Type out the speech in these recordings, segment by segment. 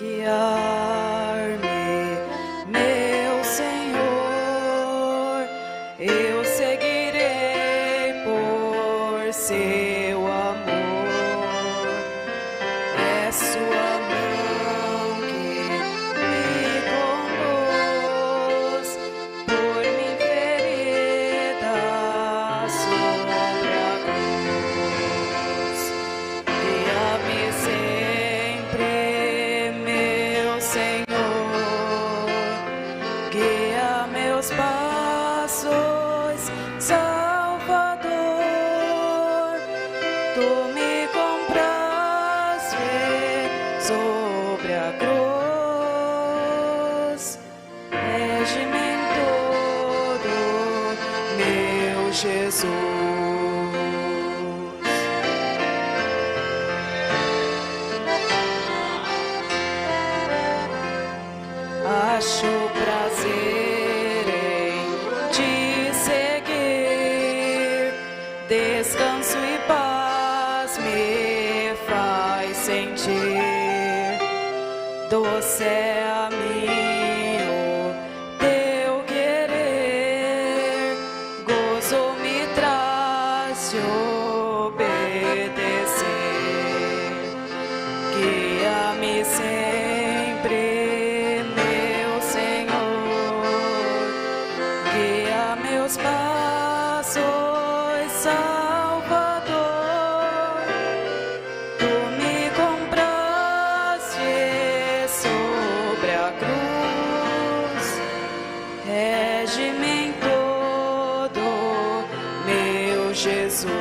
guiar-me, meu Senhor, eu seguirei por seu amor. É sua mão que me conduz por minha ferida sobre a cruz. Guia-me sempre, meu Senhor, guia meus passos, Salvador. Tu me compraste sobre a cruz, rege-me em todo, meu Jesus. Acho prazer em te seguir, descanso e paz me faz sentir. Doce é a mim o teu querer, gozo me traz te obedecer. Guia-me sempre, meu Senhor, guia meus passos, Salvador. Tu me compraste sobre a cruz, rege-me em todo, meu Jesus.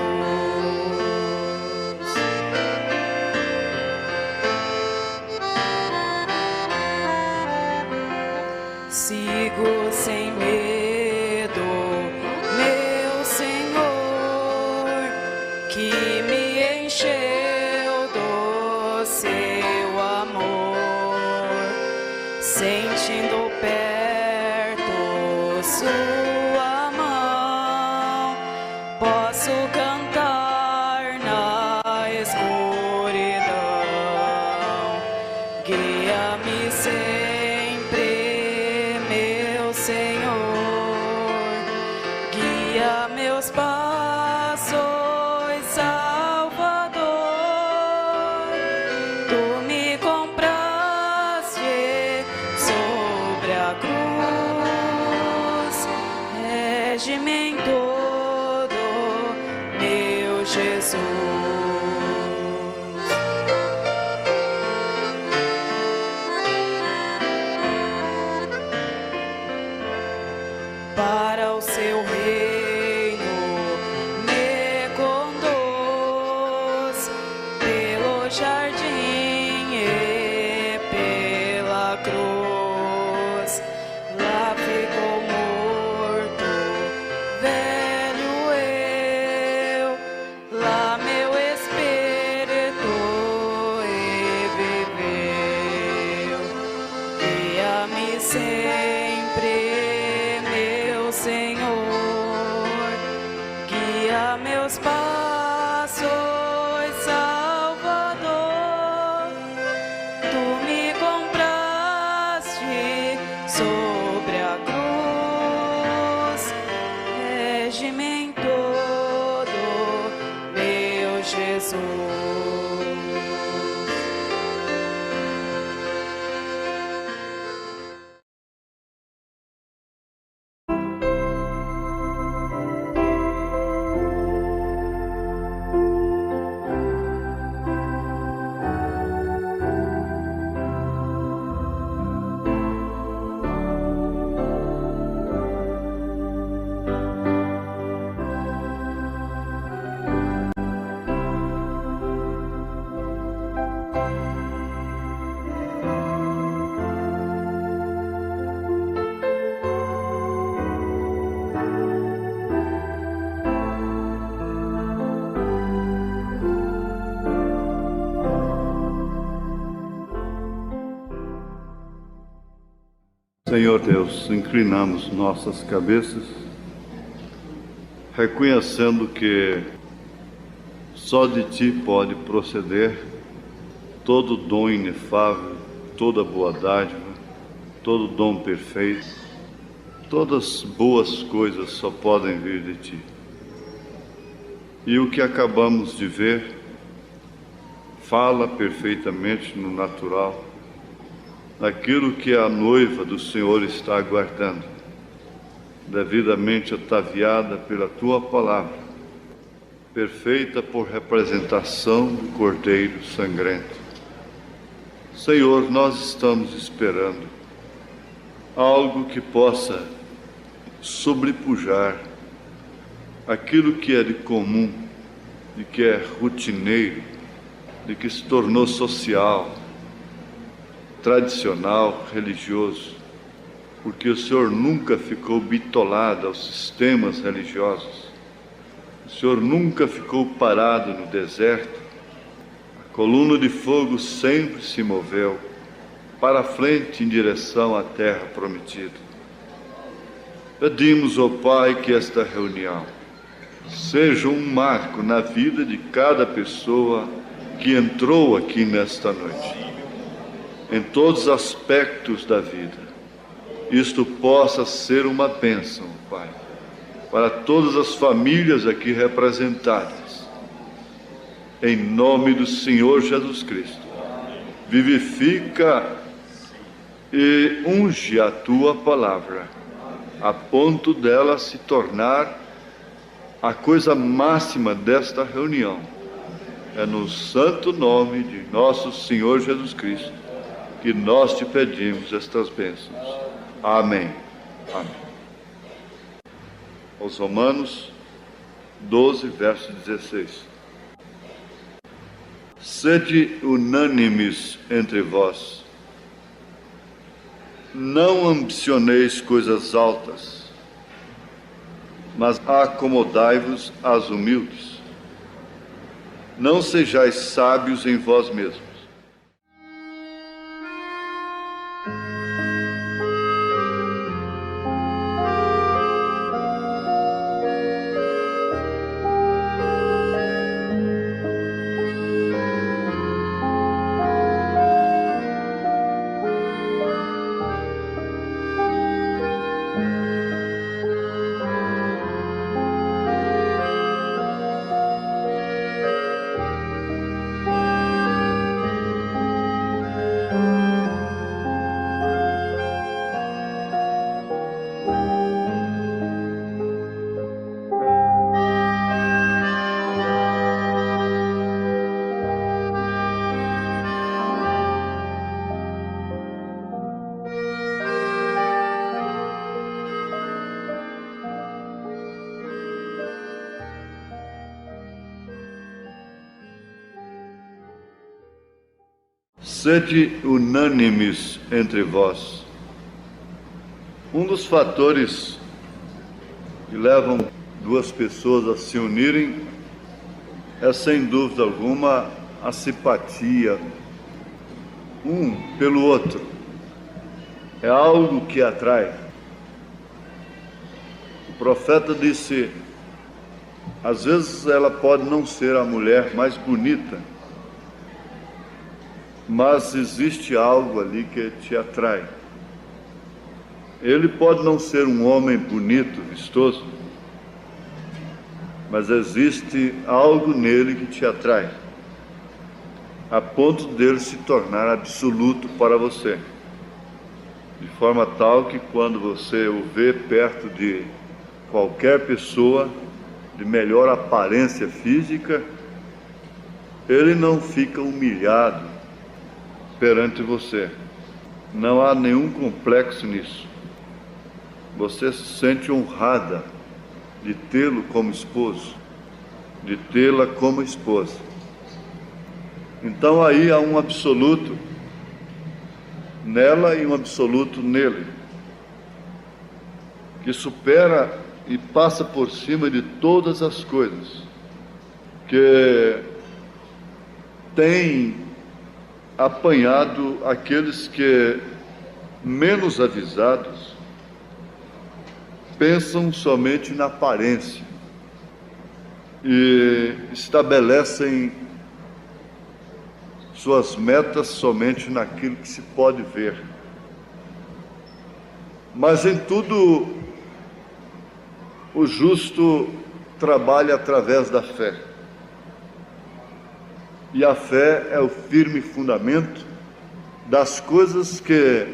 Sigo sem medo, meu Senhor, que me encheu do seu amor, sentindo perto sua mão, posso cantar na escuridão. Guia-me sempre, meu Senhor, guia meus passos, Salvador. Tu me compraste sobre a cruz, rege-me em todo, meu Jesus. Para o seu reino me conduz, pelo jardim e pela cruz. Lá ficou morto, velho eu, lá meu espírito reviveu. Guia-me sempre, meu Senhor, guia meus passos, Salvador. Tu me compraste sobre a cruz, rege-me em todo, meu Jesus. Senhor Deus, inclinamos nossas cabeças, reconhecendo que só de Ti pode proceder todo dom inefável, toda boa dádiva, todo dom perfeito. Todas boas coisas só podem vir de Ti. E o que acabamos de ver fala perfeitamente no natural daquilo que a noiva do Senhor está aguardando, devidamente ataviada pela Tua palavra, perfeita por representação do Cordeiro sangrento. Senhor, nós estamos esperando algo que possa sobrepujar aquilo que é de comum, de que é rotineiro, de que se tornou social, tradicional, religioso, porque o Senhor nunca ficou bitolado aos sistemas religiosos. O Senhor nunca ficou parado no deserto. A coluna de fogo sempre se moveu para frente em direção à terra prometida. Pedimos, ó Pai, que esta reunião seja um marco na vida de cada pessoa que entrou aqui nesta noite, em todos os aspectos da vida. Isto possa ser uma bênção, Pai, para todas as famílias aqui representadas. Em nome do Senhor Jesus Cristo, vivifica e unge a Tua palavra, a ponto dela se tornar a coisa máxima desta reunião. É no santo nome de nosso Senhor Jesus Cristo que nós Te pedimos estas bênçãos. Amém. Amém. Aos Romanos 12, verso 16. Sede unânimes entre vós. Não ambicioneis coisas altas, mas acomodai-vos às humildes. Não sejais sábios em vós mesmos. Sede unânimes entre vós. Um dos fatores que levam duas pessoas a se unirem é, sem dúvida alguma, a simpatia um pelo outro. É algo que atrai. O profeta disse: às vezes ela pode não ser a mulher mais bonita, mas existe algo ali que te atrai. Ele pode não ser um homem bonito, vistoso, mas existe algo nele que te atrai, a ponto dele se tornar absoluto para você, de forma tal que quando você o vê perto de qualquer pessoa de melhor aparência física, ele não fica humilhado perante você. Não há nenhum complexo nisso. Você se sente honrada de tê-lo como esposo, de tê-la como esposa. Então aí há um absoluto nela e um absoluto nele, que supera e passa por cima de todas as coisas, que tem apanhado aqueles que, menos avisados, pensam somente na aparência e estabelecem suas metas somente naquilo que se pode ver. Mas em tudo, o justo trabalha através da fé. E a fé é o firme fundamento das coisas que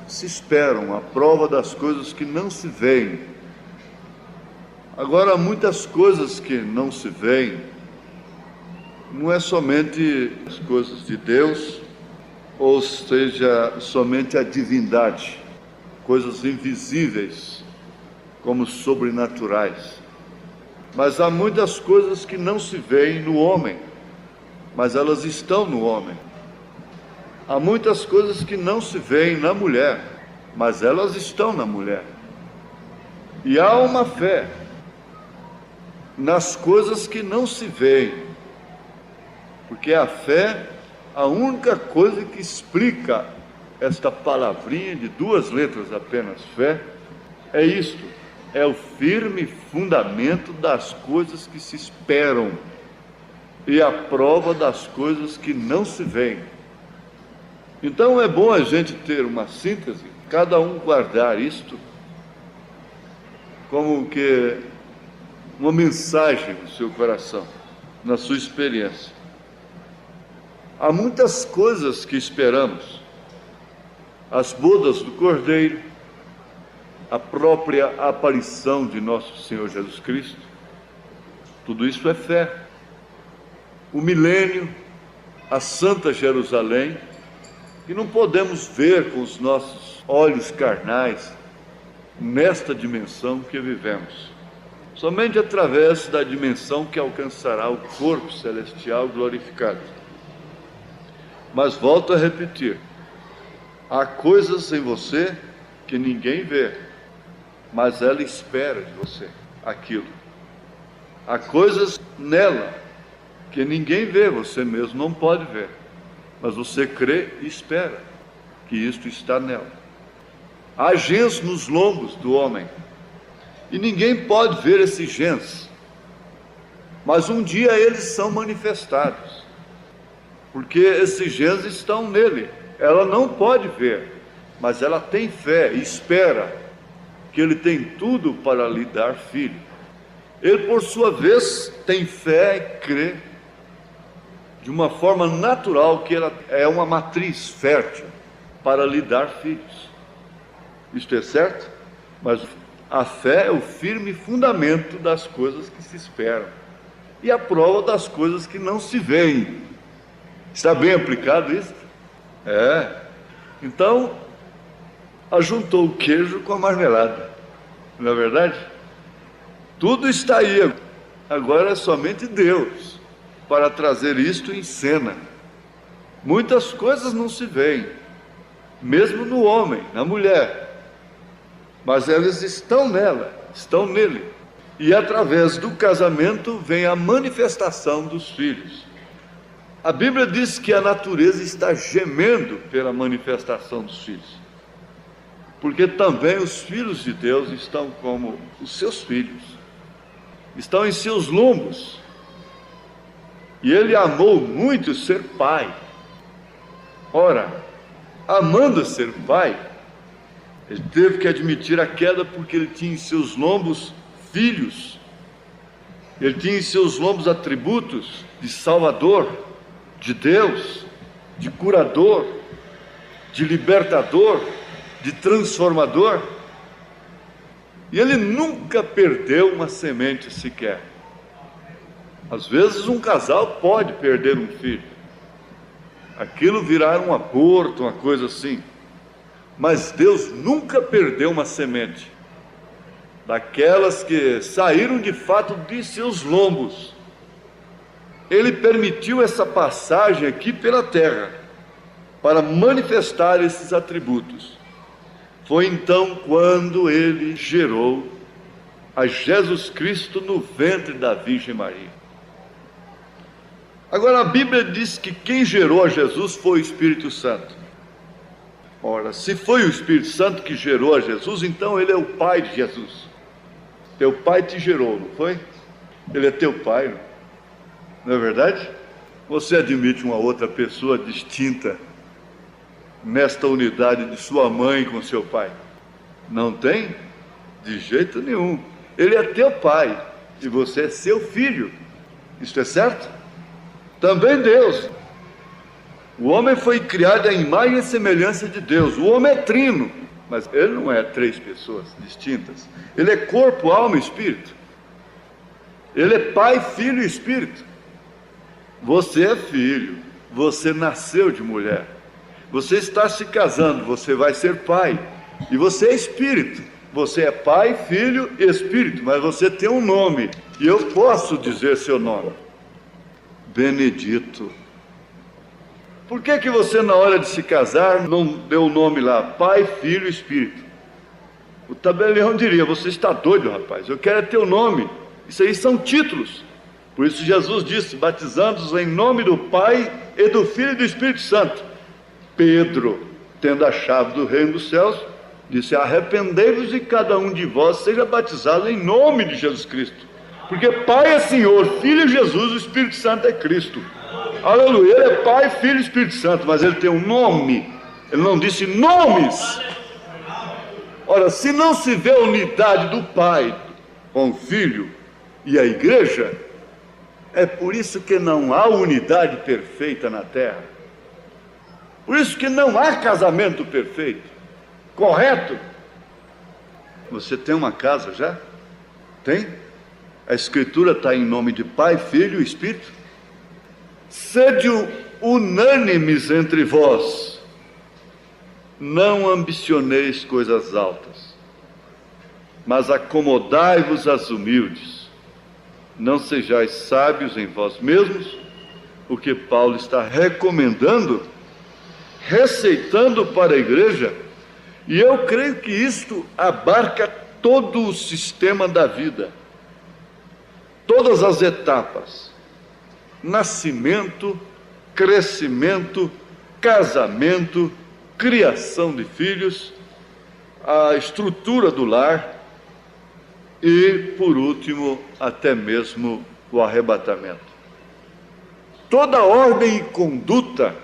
se esperam, a prova das coisas que não se veem. Agora, muitas coisas que não se veem, não é somente as coisas de Deus, ou seja, somente a divindade, coisas invisíveis, como sobrenaturais. Mas há muitas coisas que não se veem no homem, mas elas estão no homem. Há muitas coisas que não se veem na mulher, mas elas estão na mulher. E há uma fé nas coisas que não se veem, porque a fé, a única coisa que explica esta palavrinha de 2 letras apenas, fé, é isto, é o firme fundamento das coisas que se esperam e a prova das coisas que não se veem. Então é bom a gente ter uma síntese, cada um guardar isto como que uma mensagem no seu coração, na sua experiência. Há muitas coisas que esperamos, as bodas do Cordeiro, a própria aparição de nosso Senhor Jesus Cristo, tudo isso é fé. O milênio, a Santa Jerusalém, que não podemos ver com os nossos olhos carnais nesta dimensão que vivemos, somente através da dimensão que alcançará o corpo celestial glorificado. Mas volto a repetir, há coisas em você que ninguém vê, mas ela espera de você aquilo. Há coisas nela que ninguém vê, você mesmo não pode ver, mas você crê e espera que isto está nela. Há gens nos lombos do homem, e ninguém pode ver esses gens, mas um dia eles são manifestados, porque esses gens estão nele. Ela não pode ver, mas ela tem fé e espera que ele tem tudo para lhe dar filho. Ele, por sua vez, tem fé e crê de uma forma natural que ela é uma matriz fértil para lhe dar filhos. Isto é certo? Mas a fé é o firme fundamento das coisas que se esperam e a prova das coisas que não se veem. Está bem aplicado isso? Então, ajuntou o queijo com a marmelada, não é verdade? Tudo está aí, agora é somente Deus para trazer isto em cena. Muitas coisas não se veem, mesmo no homem, na mulher, mas elas estão nela, estão nele. E através do casamento vem a manifestação dos filhos. A Bíblia diz que a natureza está gemendo pela manifestação dos filhos, porque também os filhos de Deus estão como os seus filhos, estão em seus lombos. E ele amou muito ser pai. Ora, amando ser pai, ele teve que admitir a queda, porque ele tinha em seus lombos filhos, ele tinha em seus lombos atributos de Salvador, de Deus, de curador, de libertador, de transformador. E ele nunca perdeu uma semente sequer. Às vezes um casal pode perder um filho, aquilo virar um aborto, uma coisa assim, mas Deus nunca perdeu uma semente, daquelas que saíram de fato de seus lombos. Ele permitiu essa passagem aqui pela terra, para manifestar esses atributos. Foi então quando ele gerou a Jesus Cristo no ventre da Virgem Maria. Agora, a Bíblia diz que quem gerou a Jesus foi o Espírito Santo. Ora, se foi o Espírito Santo que gerou a Jesus, então ele é o pai de Jesus. Teu pai te gerou, não foi? Ele é teu pai, não é verdade? Você admite uma outra pessoa distinta nesta unidade de sua mãe com seu pai? Não tem? De jeito nenhum. Ele é teu pai e você é seu filho. Isto é certo? Também Deus. O homem foi criado à imagem e semelhança de Deus. O homem é trino, mas ele não é três pessoas distintas. Ele é corpo, alma e espírito. Ele é pai, filho e espírito. Você é filho, você nasceu de mulher. Você está se casando, você vai ser pai. E você é espírito. Você é pai, filho e espírito, mas você tem um nome. E eu posso dizer seu nome. Benedito. Por que você na hora de se casar não deu o nome lá? Pai, filho e espírito. O tabelião diria, você está doido, rapaz, eu quero é teu nome. Isso aí são títulos. Por isso Jesus disse, batizando-os em nome do Pai e do Filho e do Espírito Santo. Pedro, tendo a chave do reino dos céus, disse, arrependei-vos e cada um de vós seja batizado em nome de Jesus Cristo. Porque Pai é Senhor, Filho é Jesus, o Espírito Santo é Cristo. Aleluia, ele é Pai, Filho e Espírito Santo, mas ele tem um nome. Ele não disse nomes. Ora, se não se vê a unidade do Pai com o Filho e a Igreja, é por isso que não há unidade perfeita na terra. Por isso que não há casamento perfeito. Correto? Você tem uma casa já? Tem? A Escritura está em nome de Pai, Filho e Espírito. Sede unânimes entre vós. Não ambicioneis coisas altas, mas acomodai-vos às humildes. Não sejais sábios em vós mesmos, o que Paulo está recomendando, receitando para a igreja, e eu creio que isto abarca todo o sistema da vida, todas as etapas: nascimento, crescimento, casamento, criação de filhos, a estrutura do lar e, por último, até mesmo o arrebatamento. Toda ordem e conduta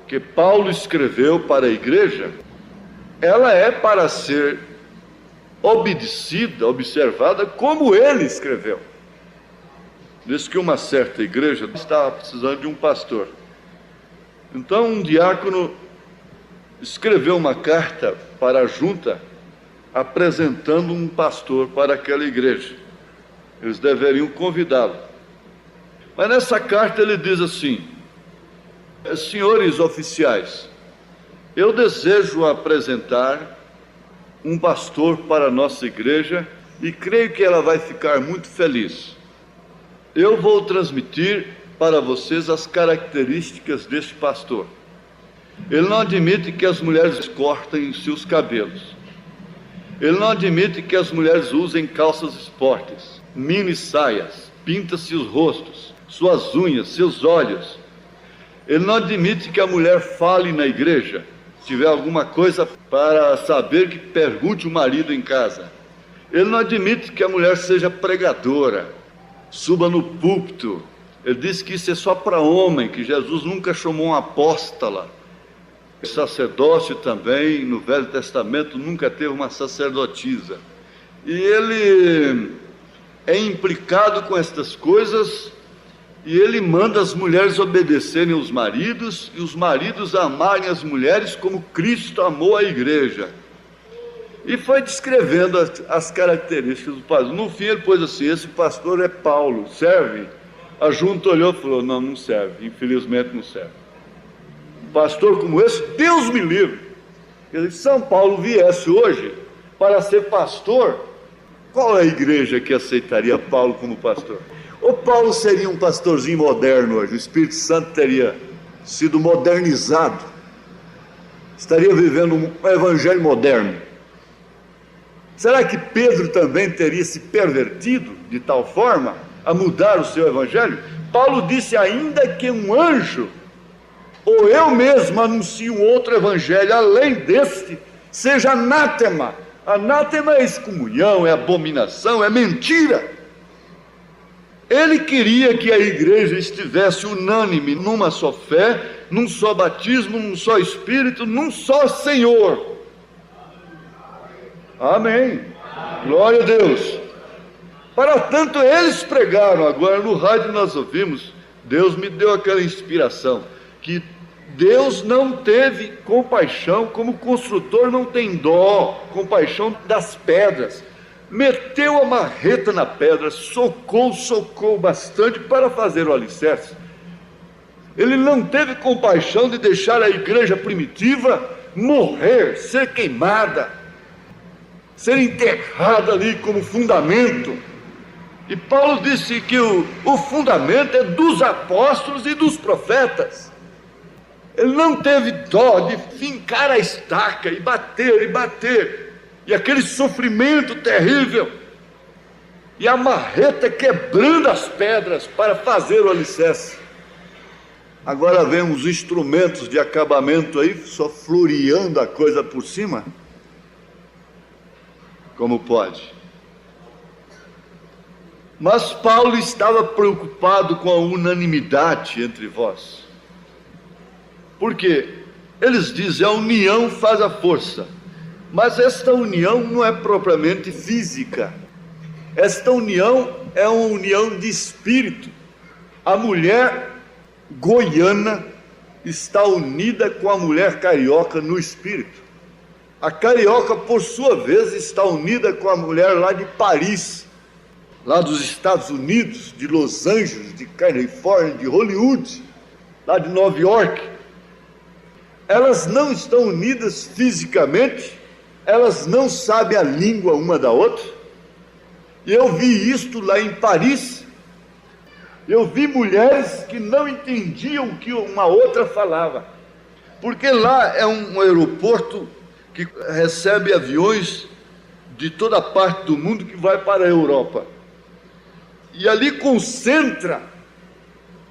que Paulo escreveu para a igreja, ela é para ser obedecida, observada como ele escreveu. Diz que uma certa igreja estava precisando de um pastor. Então um diácono escreveu uma carta para a junta, apresentando um pastor para aquela igreja. Eles deveriam convidá-lo. Mas nessa carta ele diz assim: senhores oficiais, eu desejo apresentar um pastor para a nossa igreja e creio que ela vai ficar muito feliz. Eu vou transmitir para vocês as características deste pastor. Ele não admite que as mulheres cortem seus cabelos. Ele não admite que as mulheres usem calças esportes, mini saias, pinta-se os rostos, suas unhas, seus olhos. Ele não admite que a mulher fale na igreja. Se tiver alguma coisa para saber, que pergunte o marido em casa. Ele não admite que a mulher seja pregadora, suba no púlpito. Ele diz que isso é só para homem, que Jesus nunca chamou uma apóstola. O sacerdócio também, no Velho Testamento, nunca teve uma sacerdotisa. E ele é implicado com estas coisas, e ele manda as mulheres obedecerem aos maridos, e os maridos amarem as mulheres como Cristo amou a igreja. E foi descrevendo as características do pastor. No fim ele pôs assim: esse pastor é Paulo, serve? A junta olhou e falou: não serve, infelizmente não serve. Pastor como esse, Deus me livre. Se São Paulo viesse hoje para ser pastor, qual é a igreja que aceitaria Paulo como pastor? Ou Paulo seria um pastorzinho moderno hoje, o Espírito Santo teria sido modernizado, estaria vivendo um evangelho moderno. Será que Pedro também teria se pervertido de tal forma a mudar o seu evangelho? Paulo disse: ainda que um anjo ou eu mesmo anuncio um outro evangelho além deste, seja anátema. Anátema é excomunhão, é abominação, é mentira. Ele queria que a igreja estivesse unânime numa só fé, num só batismo, num só Espírito, num só Senhor. Amém. Glória a Deus. Para tanto, eles pregaram. Agora no rádio nós ouvimos, Deus me deu aquela inspiração, que Deus não teve compaixão, como o construtor não tem dó, compaixão das pedras. Meteu a marreta na pedra, socou bastante para fazer o alicerce. Ele não teve compaixão de deixar a igreja primitiva morrer, ser queimada, ser enterrada ali como fundamento. E Paulo disse que o fundamento é dos apóstolos e dos profetas. Ele não teve dó de fincar a estaca e bater, e aquele sofrimento terrível, e a marreta quebrando as pedras para fazer o alicerce. Agora vem os instrumentos de acabamento aí, só floreando a coisa por cima. Como pode? Mas Paulo estava preocupado com a unanimidade entre vós. Por quê? Eles dizem, a união faz a força. Mas esta união não é propriamente física. Esta união é uma união de espírito. A mulher goiana está unida com a mulher carioca no espírito. A carioca, por sua vez, está unida com a mulher lá de Paris, lá dos Estados Unidos, de Los Angeles, de Califórnia, de Hollywood, lá de Nova York. Elas não estão unidas fisicamente, elas não sabem a língua uma da outra. E eu vi isto lá em Paris. Eu vi mulheres que não entendiam o que uma outra falava, porque lá é um aeroporto que recebe aviões de toda parte do mundo que vai para a Europa. E ali concentra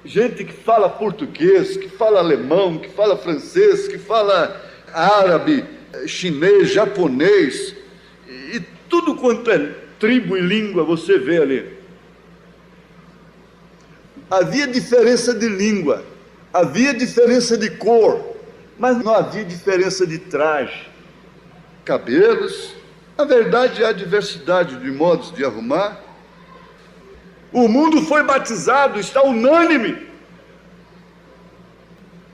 gente que fala português, que fala alemão, que fala francês, que fala árabe, chinês, japonês, e tudo quanto é tribo e língua você vê ali. Havia diferença de língua, havia diferença de cor, mas não havia diferença de traje, cabelos. Na verdade, há diversidade de modos de arrumar. O mundo foi batizado, está unânime.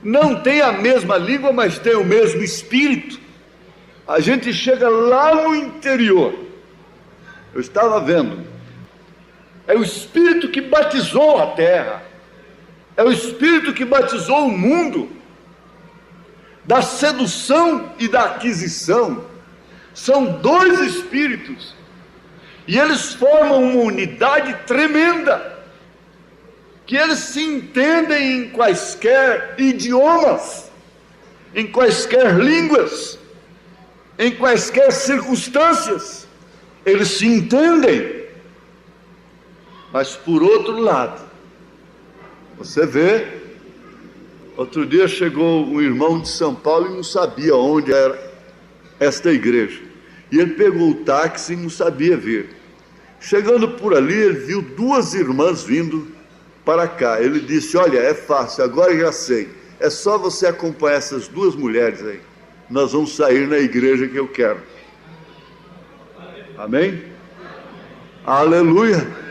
Não tem a mesma língua, mas tem o mesmo espírito. A gente chega lá no interior. Eu estava vendo. É o Espírito que batizou a terra. É o Espírito que batizou o mundo. Da sedução e da aquisição. São dois Espíritos. E eles formam uma unidade tremenda. Que eles se entendem em quaisquer idiomas. Em quaisquer línguas. Em quaisquer circunstâncias. Eles se entendem. Mas por outro lado, você vê, outro dia chegou um irmão de São Paulo e não sabia onde era esta igreja. E ele pegou o táxi e não sabia vir. Chegando por ali, ele viu duas irmãs vindo para cá. Ele disse, olha, é fácil, agora já sei. É só você acompanhar essas duas mulheres aí. Nós vamos sair na igreja que eu quero. Amém? Aleluia!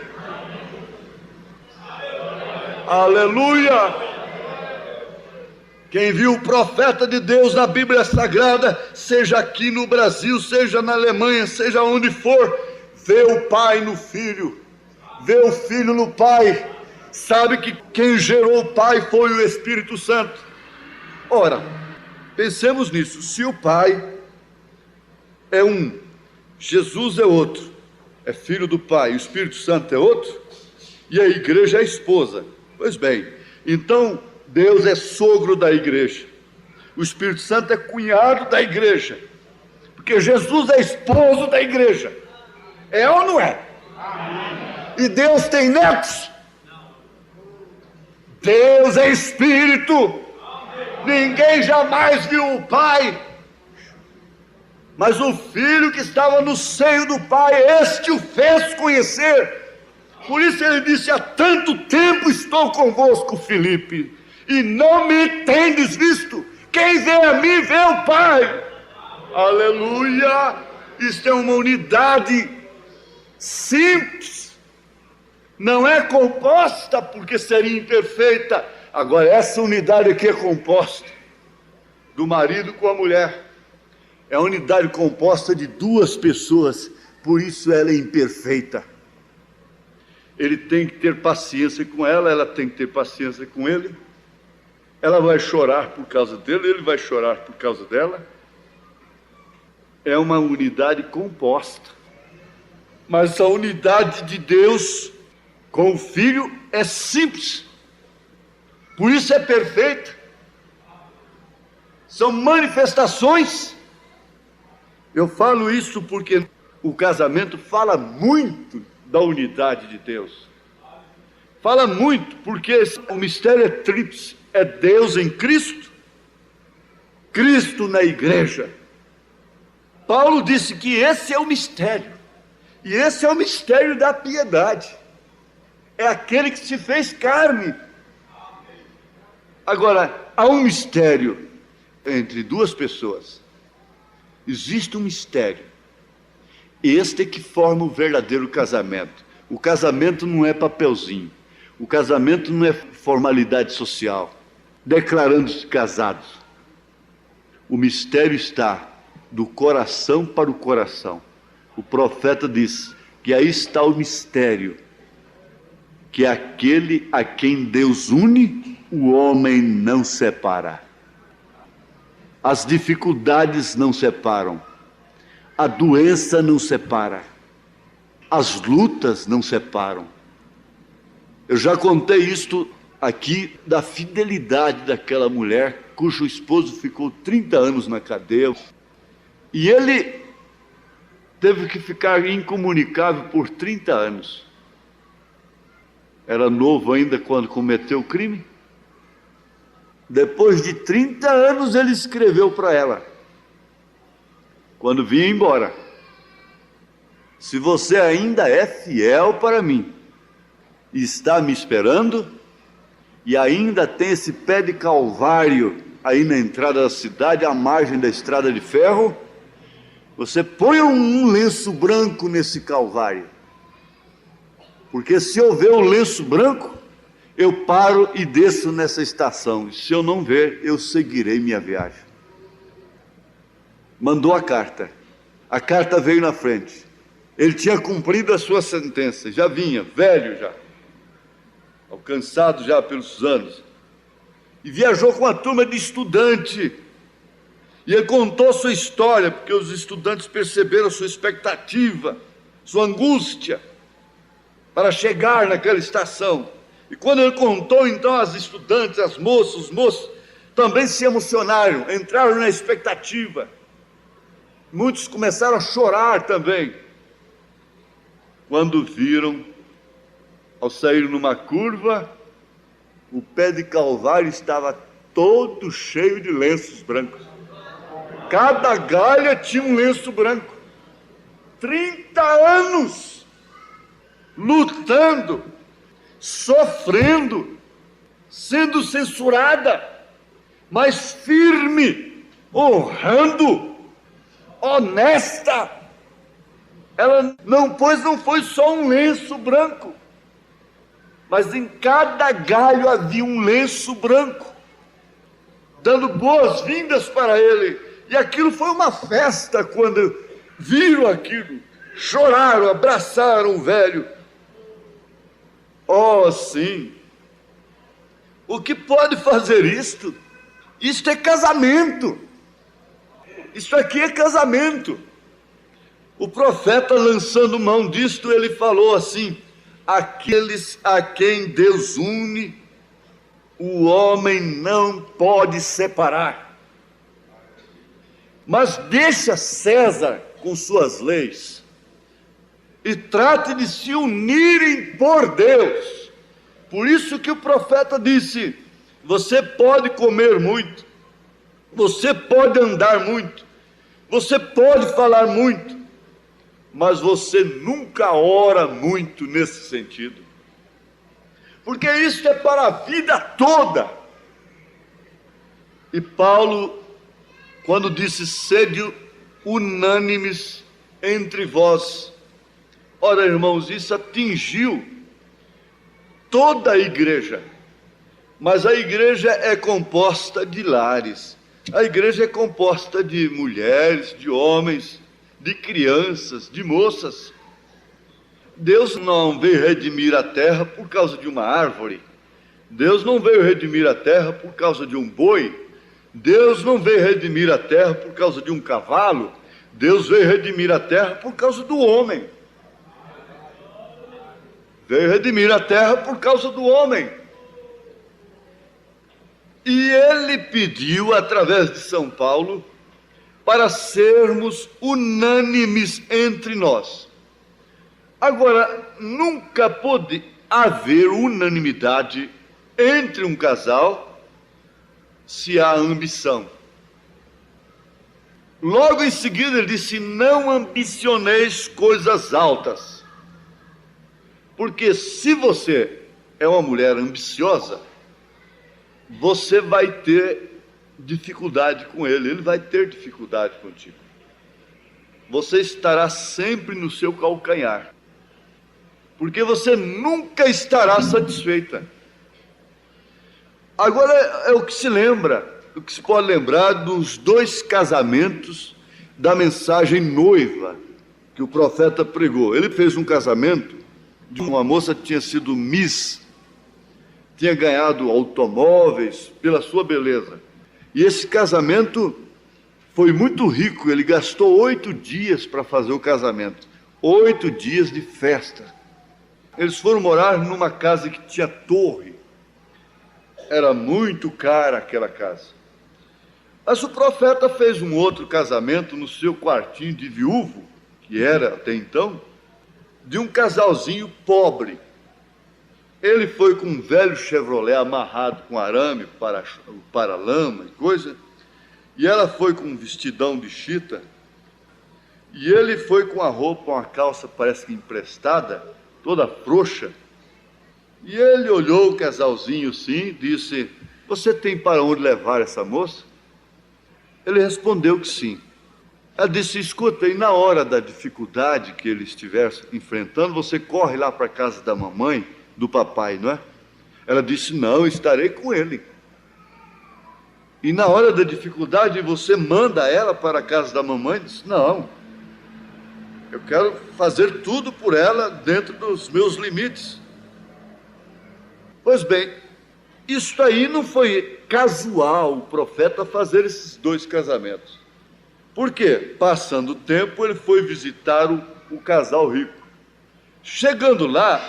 Aleluia! Quem viu o profeta de Deus na Bíblia Sagrada, seja aqui no Brasil, seja na Alemanha, seja onde for, vê o Pai no Filho, vê o Filho no Pai, sabe que quem gerou o Pai foi o Espírito Santo. Ora, pensemos nisso, se o Pai é um, Jesus é outro, é Filho do Pai, o Espírito Santo é outro, e a igreja é a esposa. Pois bem, então Deus é sogro da igreja, o Espírito Santo é cunhado da igreja, porque Jesus é esposo da igreja. É ou não é? E Deus tem netos? Deus é Espírito. Ninguém jamais viu o Pai, mas o Filho que estava no seio do Pai, este o fez conhecer. Por isso ele disse: há tanto tempo estou convosco, Filipe, e não me tendes visto. Quem vê a mim, vê o Pai. Aleluia! Isto é uma unidade simples. Não é composta porque seria imperfeita. Agora, essa unidade aqui é composta do marido com a mulher. É uma unidade composta de duas pessoas, por isso ela é imperfeita. Ele tem que ter paciência com ela, ela tem que ter paciência com ele. Ela vai chorar por causa dele, ele vai chorar por causa dela. É uma unidade composta. Mas a unidade de Deus com o Filho é simples. Por isso é perfeita. São manifestações. Eu falo isso porque o casamento fala muito da unidade de Deus. Fala muito, porque o mistério é tríplice. É Deus em Cristo, Cristo na igreja. Paulo disse que esse é o mistério. E esse é o mistério da piedade. É aquele que se fez carne. Agora, há um mistério entre duas pessoas. Existe um mistério. Este é que forma o verdadeiro casamento. O casamento não é papelzinho. O casamento não é formalidade social, declarando-se casados. O mistério está do coração para o coração. O profeta diz que aí está o mistério, que é aquele a quem Deus une, o homem não separa. As dificuldades não separam, a doença não separa, as lutas não separam. Eu já contei isto aqui da fidelidade daquela mulher cujo esposo ficou 30 anos na cadeia e ele teve que ficar incomunicável por 30 anos. Era novo ainda quando cometeu o crime. Depois de 30 anos ele escreveu para ela, quando vinha embora: se você ainda é fiel para mim e está me esperando, e ainda tem esse pé de calvário aí na entrada da cidade, à margem da estrada de ferro, você põe um lenço branco nesse calvário, porque se eu ver o lenço branco, eu paro e desço nessa estação, e se eu não ver, eu seguirei minha viagem. Mandou a carta veio na frente, ele tinha cumprido a sua sentença, já vinha, velho já, alcançado já pelos anos, e viajou com uma turma de estudante, e ele contou sua história, porque os estudantes perceberam sua expectativa, sua angústia, para chegar naquela estação. E quando ele contou, então, as estudantes, as moças, os moços, também se emocionaram, entraram na expectativa. Muitos começaram a chorar também, quando viram, ao sair numa curva, o pé de calvário estava todo cheio de lenços brancos. Cada galha tinha um lenço branco. 30 anos lutando, sofrendo, sendo censurada, mas firme, honrando, honesta. Ela não foi só um lenço branco, mas em cada galho havia um lenço branco, dando boas-vindas para ele. E aquilo foi uma festa quando viram aquilo, choraram, abraçaram o velho. Oh, sim! O que pode fazer isto? Isto é casamento. Isto aqui é casamento. O profeta, lançando mão disto, ele falou assim: aqueles a quem Deus une, o homem não pode separar. Mas deixa César com suas leis e trate de se unirem por Deus. Por isso que o profeta disse: você pode comer muito, você pode andar muito, você pode falar muito, mas você nunca ora muito nesse sentido, porque isso é para a vida toda. E Paulo, quando disse sede unânimes entre vós, ora, irmãos, isso atingiu toda a igreja, mas a igreja é composta de lares, a igreja é composta de mulheres, de homens, de crianças, de moças. Deus não veio redimir a terra por causa de uma árvore, Deus não veio redimir a terra por causa de um boi, Deus não veio redimir a terra por causa de um cavalo, Deus veio redimir a terra por causa do homem. Veio redimir a terra por causa do homem. E ele pediu, através de São Paulo, para sermos unânimes entre nós. Agora, nunca pode haver unanimidade entre um casal se há ambição. Logo em seguida ele disse: não ambicioneis coisas altas, porque se você é uma mulher ambiciosa, você vai ter dificuldade com ele, ele vai ter dificuldade contigo. Você estará sempre no seu calcanhar, porque você nunca estará satisfeita. Agora é o que se lembra, o que se pode lembrar dos 2 casamentos da mensagem noiva que o profeta pregou. Ele fez um casamento de uma moça que tinha sido Miss, tinha ganhado automóveis pela sua beleza. E esse casamento foi muito rico, ele gastou 8 dias para fazer o casamento, 8 dias de festa. Eles foram morar numa casa que tinha torre, era muito cara aquela casa. Mas o profeta fez um outro casamento no seu quartinho de viúvo, que era até então, de um casalzinho pobre. Ele foi com um velho Chevrolet amarrado com arame para lama e coisa, e ela foi com um vestidão de chita, e ele foi com a roupa, uma calça parece que emprestada, toda frouxa. E ele olhou o casalzinho assim, disse: você tem para onde levar essa moça? Ele respondeu que sim. Ela disse: escuta, e na hora da dificuldade que ele estiver enfrentando, você corre lá para a casa da mamãe, do papai, não é? Ela disse: não, estarei com ele. E na hora da dificuldade você manda ela para a casa da mamãe? Disse: não, eu quero fazer tudo por ela dentro dos meus limites. Pois bem, isso aí não foi casual o profeta fazer esses 2 casamentos. Por quê? Passando o tempo, ele foi visitar o casal rico. Chegando lá,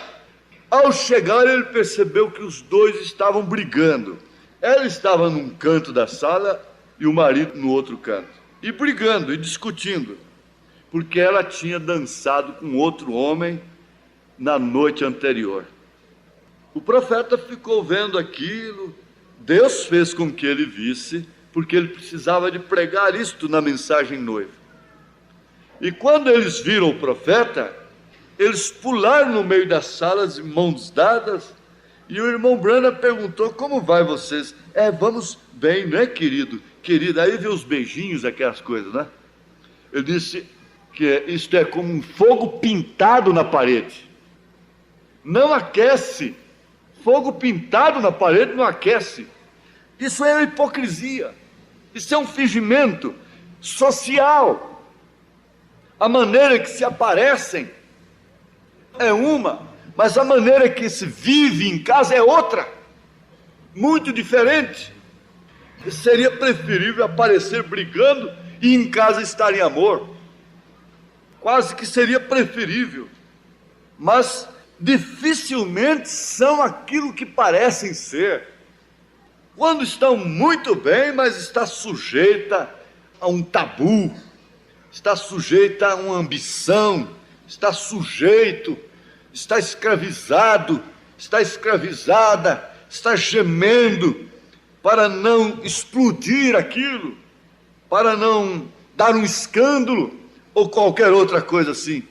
ao chegar, ele percebeu que os 2 estavam brigando. Ela estava num canto da sala e o marido no outro canto. E brigando e discutindo, porque ela tinha dançado com outro homem na noite anterior. O profeta ficou vendo aquilo, Deus fez com que ele visse, porque ele precisava de pregar isto na mensagem noiva. E quando eles viram o profeta, eles pularam no meio das salas, mãos dadas, e o irmão Branham perguntou: como vai vocês? Vamos bem, não é, querido? Querida, aí vê os beijinhos, aquelas coisas, né? Ele disse que isto é como um fogo pintado na parede, não aquece. Fogo pintado na parede não aquece. Isso é uma hipocrisia, isso é um fingimento social. A maneira que se aparecem é uma, mas a maneira que se vive em casa é outra, muito diferente. Seria preferível aparecer brigando e em casa estar em amor, quase que seria preferível, mas dificilmente são aquilo que parecem ser. Quando estão muito bem, mas está sujeita a um tabu, está sujeita a uma ambição, está sujeito, está escravizado, está escravizada, está gemendo para não explodir aquilo, para não dar um escândalo ou qualquer outra coisa assim.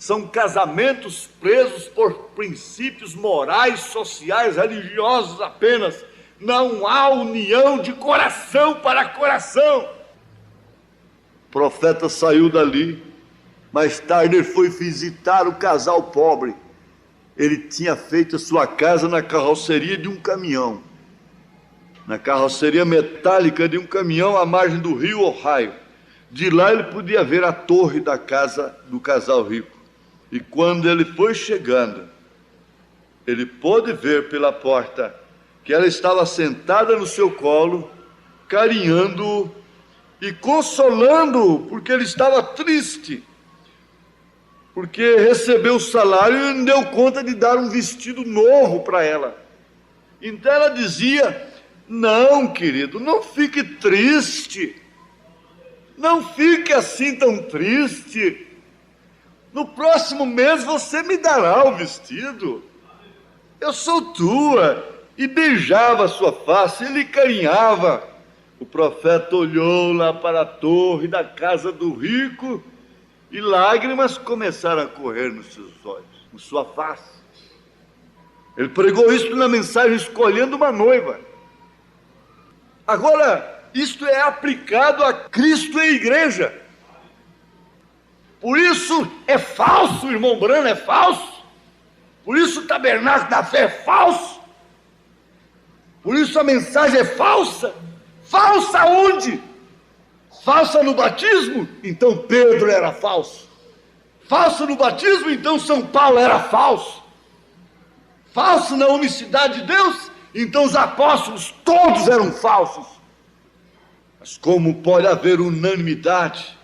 São casamentos presos por princípios morais, sociais, religiosos apenas. Não há união de coração para coração. O profeta saiu dali. Mais tarde ele foi visitar o casal pobre. Ele tinha feito a sua casa na carroceria de um caminhão. Na carroceria metálica de um caminhão à margem do rio Ohio. De lá ele podia ver a torre da casa do casal rico. E quando ele foi chegando, ele pôde ver pela porta que ela estava sentada no seu colo, carinhando-o e consolando-o, porque ele estava triste, porque recebeu o salário e não deu conta de dar um vestido novo para ela. Então ela dizia: não, querido, não fique triste, não fique assim tão triste. No próximo mês você me dará o vestido. Eu sou tua. E beijava a sua face, ele carinhava. O profeta olhou lá para a torre da casa do rico e lágrimas começaram a correr nos seus olhos, na sua face. Ele pregou isso na mensagem escolhendo uma noiva. Agora, isto é aplicado a Cristo e a igreja. Por isso é falso, irmão Brano, é falso. Por isso o tabernáculo da fé é falso. Por isso a mensagem é falsa. Falsa onde? Falsa no batismo? Então Pedro era falso. Falso no batismo? Então São Paulo era falso. Falso na unicidade de Deus? Então os apóstolos todos eram falsos. Mas como pode haver unanimidade?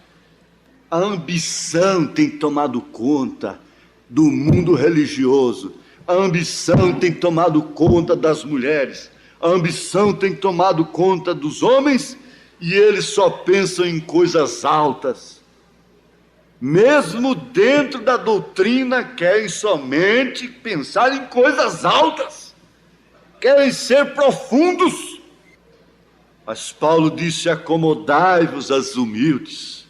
A ambição tem tomado conta do mundo religioso. A ambição tem tomado conta das mulheres. A ambição tem tomado conta dos homens e eles só pensam em coisas altas. Mesmo dentro da doutrina, querem somente pensar em coisas altas. Querem ser profundos. Mas Paulo disse: acomodai-vos aos humildes.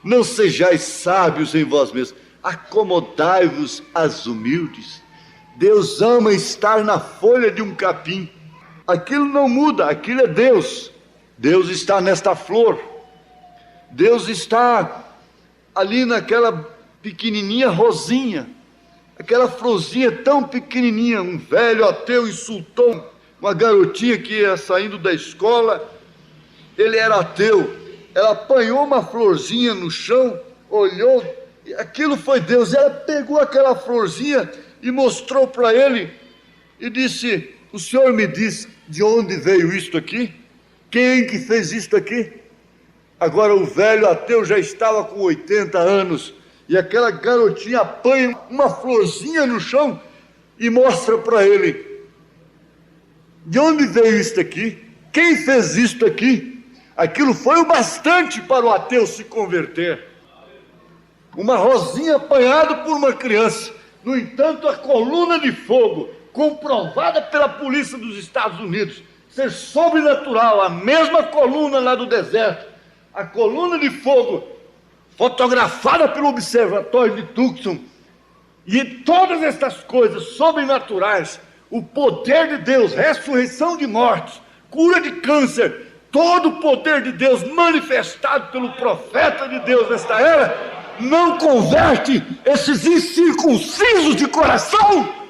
Não sejais sábios em vós mesmos. Acomodai-vos aos humildes. Deus ama estar na folha de um capim. Aquilo não muda, aquilo é Deus. Deus está nesta flor. Deus está ali naquela pequenininha rosinha. Aquela florzinha tão pequenininha. Um velho ateu insultou uma garotinha que ia saindo da escola. Ele era ateu. Ela apanhou uma florzinha no chão, olhou, e aquilo foi Deus. Ela pegou aquela florzinha e mostrou para ele e disse: o senhor me diz de onde veio isto aqui? Quem que fez isto aqui? Agora o velho ateu já estava com 80 anos e aquela garotinha apanha uma florzinha no chão e mostra para ele: de onde veio isto aqui? Quem fez isto aqui? Aquilo foi o bastante para o ateu se converter. Uma rosinha apanhada por uma criança. No entanto, a coluna de fogo, comprovada pela polícia dos Estados Unidos ser sobrenatural, a mesma coluna lá do deserto, a coluna de fogo, fotografada pelo observatório de Tucson, e todas estas coisas sobrenaturais, o poder de Deus, ressurreição de mortos, cura de câncer, todo o poder de Deus manifestado pelo profeta de Deus nesta era, não converte esses incircuncisos de coração.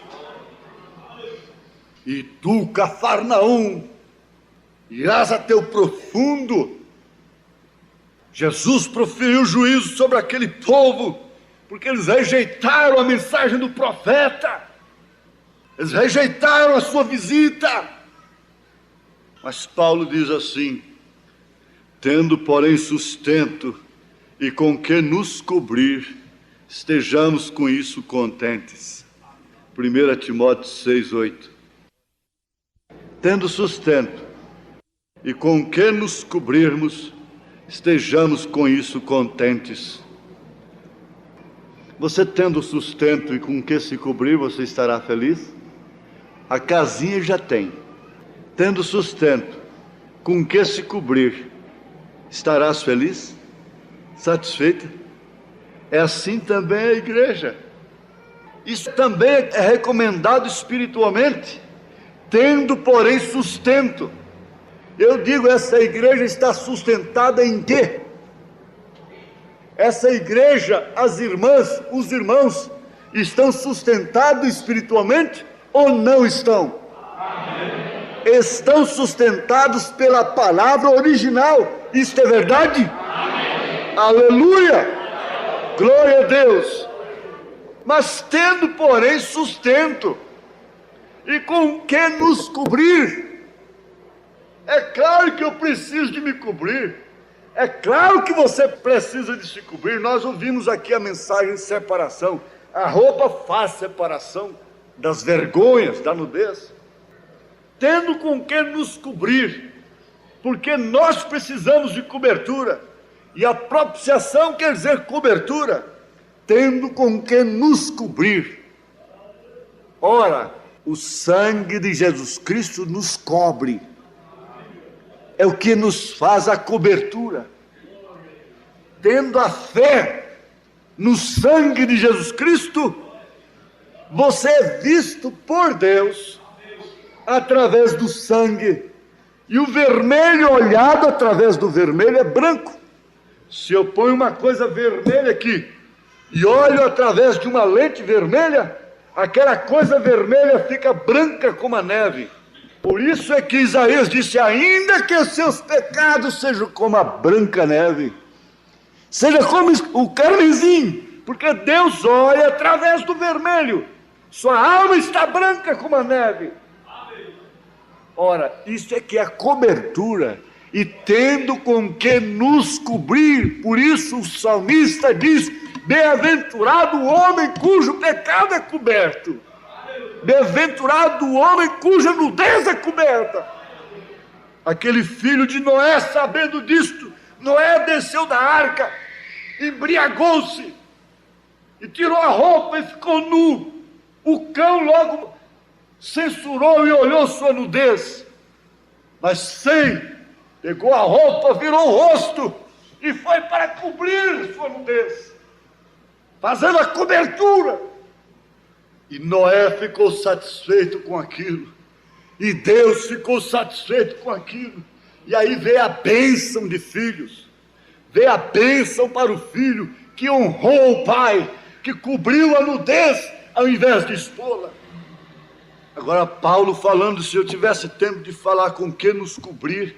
E tu, Cafarnaum, irás até o profundo. Jesus proferiu juízo sobre aquele povo, porque eles rejeitaram a mensagem do profeta, eles rejeitaram a sua visita. Mas Paulo diz assim: tendo, porém, sustento e com que nos cobrir, estejamos com isso contentes. 1 Timóteo 6:8. Tendo sustento e com que nos cobrirmos, estejamos com isso contentes. Você tendo sustento e com que se cobrir, você estará feliz? A casinha já tem. Tendo sustento, com que se cobrir, estarás feliz? Satisfeita? É assim também a igreja. Isso também é recomendado espiritualmente, tendo, porém, sustento. Eu digo, essa igreja está sustentada em quê? Essa igreja, as irmãs, os irmãos, estão sustentados espiritualmente ou não estão? Amém. Estão sustentados pela palavra original. Isto é verdade? Amém. Aleluia! Glória a Deus! Mas tendo, porém, sustento, e com que nos cobrir? É claro que eu preciso de me cobrir. É claro que você precisa de se cobrir. Nós ouvimos aqui a mensagem de separação. A roupa faz separação das vergonhas, da nudez. Tendo com que nos cobrir, porque nós precisamos de cobertura. E a propiciação quer dizer cobertura. Tendo com que nos cobrir. Ora, o sangue de Jesus Cristo nos cobre. É o que nos faz a cobertura. Tendo a fé no sangue de Jesus Cristo, você é visto por Deus através do sangue. E o vermelho olhado através do vermelho é branco. Se eu ponho uma coisa vermelha aqui e olho através de uma lente vermelha, aquela coisa vermelha fica branca como a neve. Por isso é que Isaías disse: ainda que os seus pecados sejam como a branca neve, seja como o carmesim, porque Deus olha através do vermelho. Sua alma está branca como a neve. Ora, isso é que é a cobertura. E tendo com que nos cobrir, por isso o salmista diz: bem-aventurado o homem cujo pecado é coberto. Bem-aventurado o homem cuja nudez é coberta. Aquele filho de Noé, sabendo disto, Noé desceu da arca, embriagou-se e tirou a roupa e ficou nu. O cão logo censurou e olhou sua nudez, mas Sem pegou a roupa, virou o rosto e foi para cobrir sua nudez, fazendo a cobertura. E Noé ficou satisfeito com aquilo, e Deus ficou satisfeito com aquilo. E aí veio a bênção de filhos, veio a bênção para o filho que honrou o pai, que cobriu a nudez ao invés de expô-la. Agora Paulo falando, se eu tivesse tempo de falar com que nos cobrir,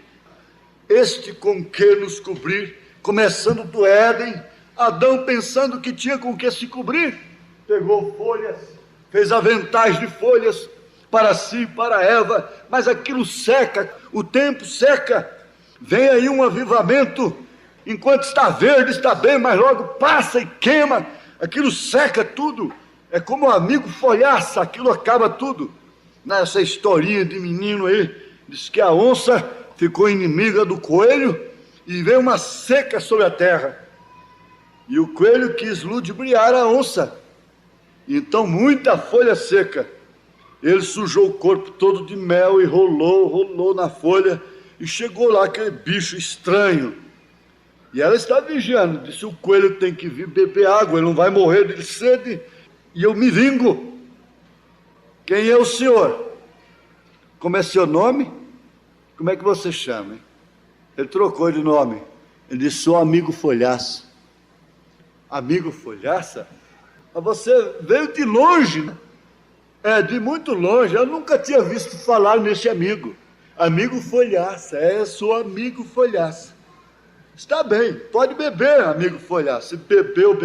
este com que nos cobrir, começando do Éden, Adão pensando que tinha com que se cobrir, pegou folhas, fez aventais de folhas para si e para Eva, mas aquilo seca, o tempo seca, vem aí um avivamento, enquanto está verde está bem, mas logo passa e queima, aquilo seca tudo, é como um amigo folhaça, aquilo acaba tudo. Nessa historinha de menino aí, diz que a onça ficou inimiga do coelho e veio uma seca sobre a terra, e o coelho quis ludibriar a onça, então muita folha seca, ele sujou o corpo todo de mel e rolou na folha, e chegou lá aquele bicho estranho, e ela está vigiando, disse: o coelho tem que vir beber água, ele não vai morrer de sede, e eu me vingo. Quem é o senhor? Como é seu nome? Como é que você chama, hein? Ele trocou de nome, ele disse: sou amigo folhaça. Amigo folhaça? Mas você veio de longe, né? De muito longe, eu nunca tinha visto falar nesse amigo. Amigo folhaça, sou amigo folhaça. Está bem, pode beber, amigo folhaça. Bebeu,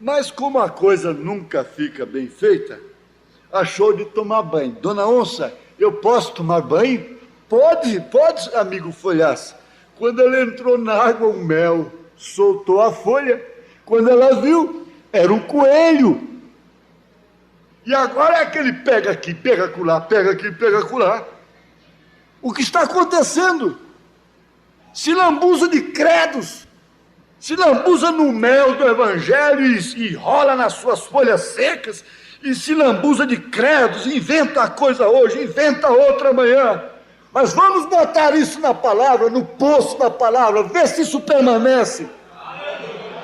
mas como a coisa nunca fica bem feita, achou de tomar banho. Dona Onça, eu posso tomar banho? Pode, amigo folhaça. Quando ela entrou na água, o mel soltou a folha. Quando ela viu, era um coelho. E agora é aquele pega aqui, pega acolá, pega aqui, pega acolá. O que está acontecendo? Se lambuza de credos, se lambuza no mel do evangelho e rola nas suas folhas secas, e se lambuza de credos, inventa a coisa hoje, inventa outra amanhã. Mas vamos botar isso na palavra, no poço da palavra, ver se isso permanece.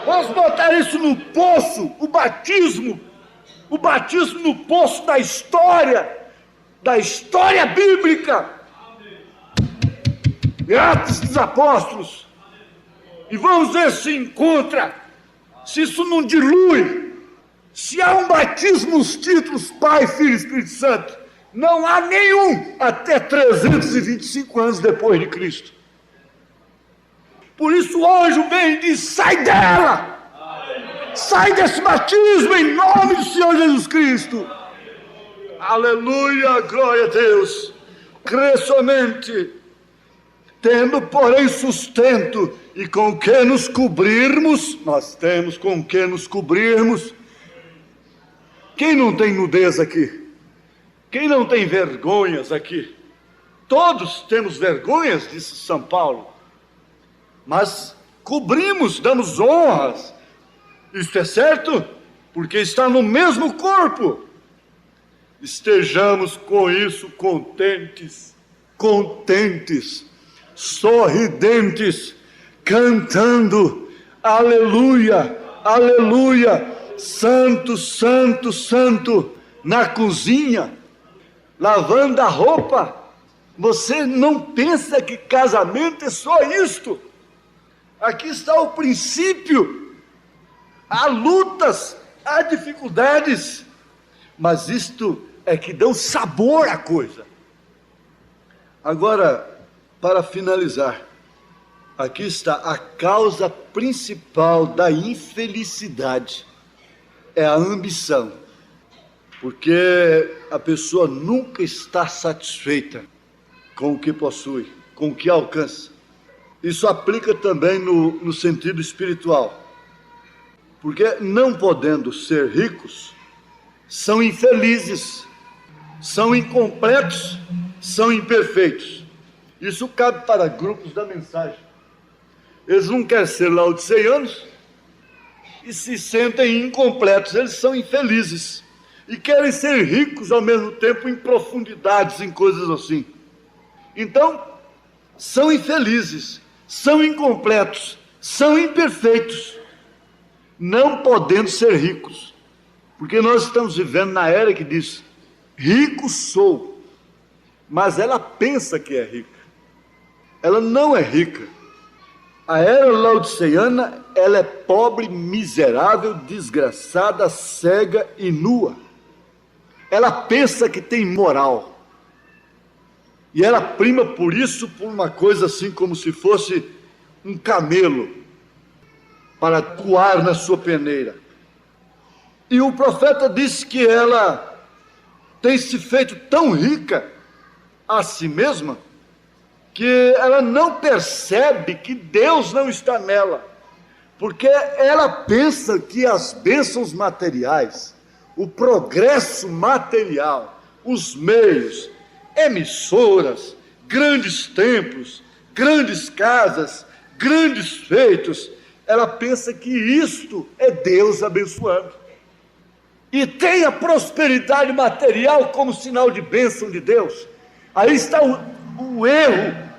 Vamos botar isso no poço, o batismo no poço da história bíblica. Atos dos Apóstolos. E vamos ver se encontra, se isso não dilui. Se há um batismo nos títulos Pai, Filho e Espírito Santo, não há nenhum até 325 anos depois de Cristo. Por isso o anjo vem e diz: sai dela! Sai desse batismo em nome do Senhor Jesus Cristo. Aleluia, glória a Deus. Crê somente, tendo porém sustento e com que nos cobrirmos. Nós temos com que nos cobrirmos. Quem não tem nudez aqui? Quem não tem vergonhas aqui? Todos temos vergonhas, disse São Paulo, mas cobrimos, damos honras. Isto é certo, porque está no mesmo corpo. Estejamos com isso contentes, sorridentes, cantando, aleluia, aleluia, santo, santo, santo, na cozinha, lavando a roupa. Você não pensa que casamento é só isto? Aqui está o princípio. Há lutas, há dificuldades, mas isto é que dá um sabor à coisa. Agora, para finalizar, aqui está a causa principal da infelicidade, é a ambição, porque a pessoa nunca está satisfeita com o que possui, com o que alcança. Isso aplica também no sentido espiritual. Porque não podendo ser ricos, são infelizes, são incompletos, são imperfeitos. Isso cabe para grupos da mensagem. Eles não querem ser laodiceanos e se sentem incompletos, eles são infelizes. E querem ser ricos ao mesmo tempo em profundidades, em coisas assim. Então, são infelizes, são incompletos, são imperfeitos, não podendo ser ricos, porque nós estamos vivendo na era que diz: rico sou, mas ela pensa que é rica, ela não é rica. A era laodiceana, ela é pobre, miserável, desgraçada, cega e nua. Ela pensa que tem moral, e ela prima por isso por uma coisa assim como se fosse um camelo para coar na sua peneira. E o profeta disse que ela tem se feito tão rica a si mesma, que ela não percebe que Deus não está nela, porque ela pensa que as bênçãos materiais, o progresso material, os meios, emissoras, grandes templos, grandes casas, grandes feitos, ela pensa que isto é Deus abençoando. E tem a prosperidade material como sinal de bênção de Deus. Aí está o erro.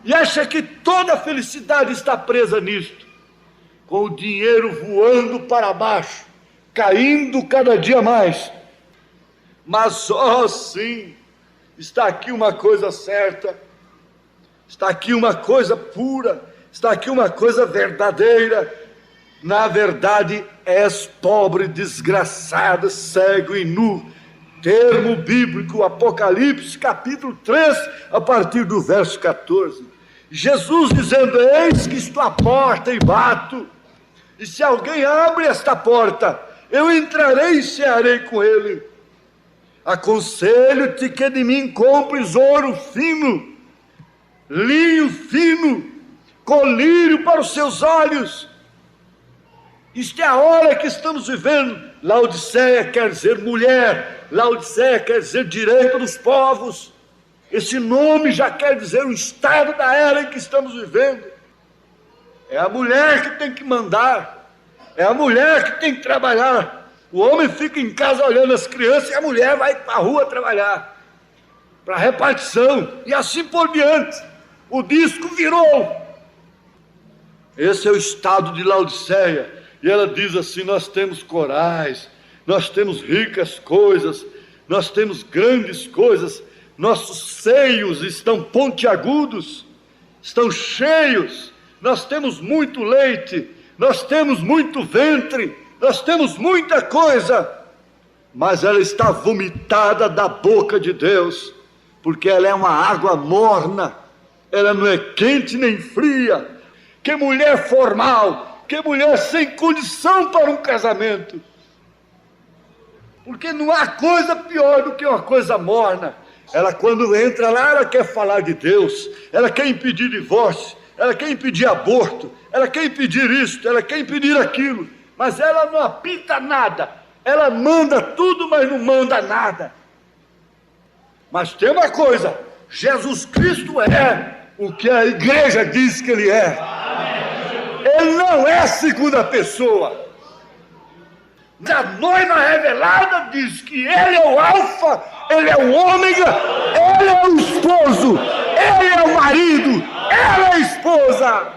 E acha que toda a felicidade está presa nisto. Com o dinheiro voando para baixo, caindo cada dia mais. Mas, sim, está aqui uma coisa certa, está aqui uma coisa pura, está aqui uma coisa verdadeira. Na verdade, és pobre, desgraçado, cego e nu. Termo bíblico, Apocalipse, capítulo 3, a partir do verso 14. Jesus dizendo: eis que estou à porta e bato, e se alguém abre esta porta, eu entrarei e cearei com ele. Aconselho-te que de mim compres ouro fino, linho fino, colírio para os seus olhos. Isto é a hora que estamos vivendo. Laodiceia quer dizer mulher, Laodiceia quer dizer direito dos povos. Esse nome já quer dizer o estado da era em que estamos vivendo. É a mulher que tem que mandar, é a mulher que tem que trabalhar. O homem fica em casa olhando as crianças e a mulher vai para a rua trabalhar, para repartição, e assim por diante. O disco virou. Esse é o estado de Laodiceia. E ela diz assim: nós temos corais, nós temos ricas coisas, nós temos grandes coisas, nossos seios estão pontiagudos, estão cheios, nós temos muito leite, nós temos muito ventre, nós temos muita coisa. Mas ela está vomitada da boca de Deus, porque ela é uma água morna, ela não é quente nem fria. Que mulher formal, que mulher sem condição para um casamento. Porque não há coisa pior do que uma coisa morna. Ela, quando entra lá, ela quer falar de Deus, ela quer impedir divórcio, ela quer impedir aborto, ela quer impedir isto, ela quer impedir aquilo, mas ela não apita nada, ela manda tudo, mas não manda nada. Mas tem uma coisa: Jesus Cristo é o que a igreja diz que ele é. Ele não é segunda pessoa. A noiva revelada diz que ele é o alfa, ele é o ômega, ele é o esposo, ele é o marido, ela é a esposa.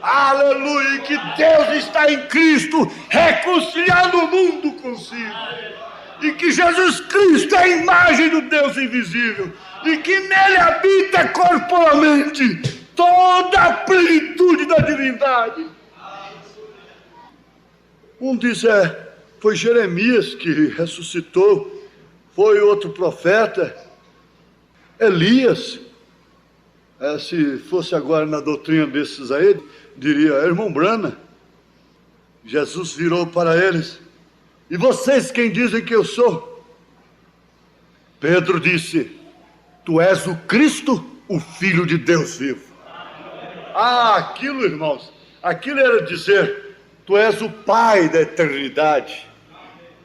Aleluia, que Deus está em Cristo reconciliando o mundo consigo, e que Jesus Cristo é a imagem do Deus invisível, e que nele habita corporalmente toda a plenitude da divindade. Um diz: foi Jeremias que ressuscitou, foi outro profeta, Elias. Se fosse agora na doutrina desses aí, diria: irmão Brana. Jesus virou para eles: e vocês quem dizem que eu sou? Pedro disse: tu és o Cristo, o Filho de Deus vivo. Aquilo, irmãos, aquilo era dizer: tu és o Pai da eternidade,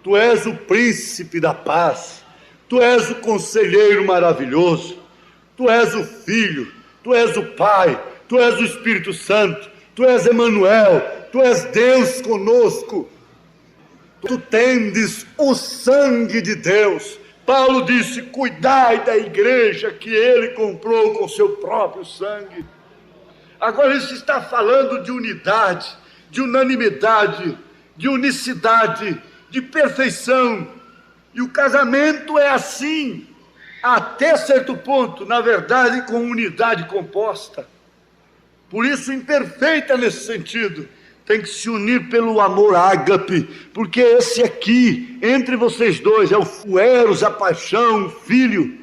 tu és o Príncipe da paz, tu és o Conselheiro maravilhoso, tu és o Filho, tu és o Pai, tu és o Espírito Santo, tu és Emanuel, tu és Deus conosco, tu tendes o sangue de Deus. Paulo disse: cuidai da igreja que ele comprou com seu próprio sangue. Agora isso está falando de unidade, de unanimidade, de unicidade, de perfeição. E o casamento é assim, até certo ponto, na verdade, com unidade composta. Por isso, imperfeita nesse sentido, tem que se unir pelo amor ágape, porque esse aqui, entre vocês dois, é o eros, a paixão, o filho.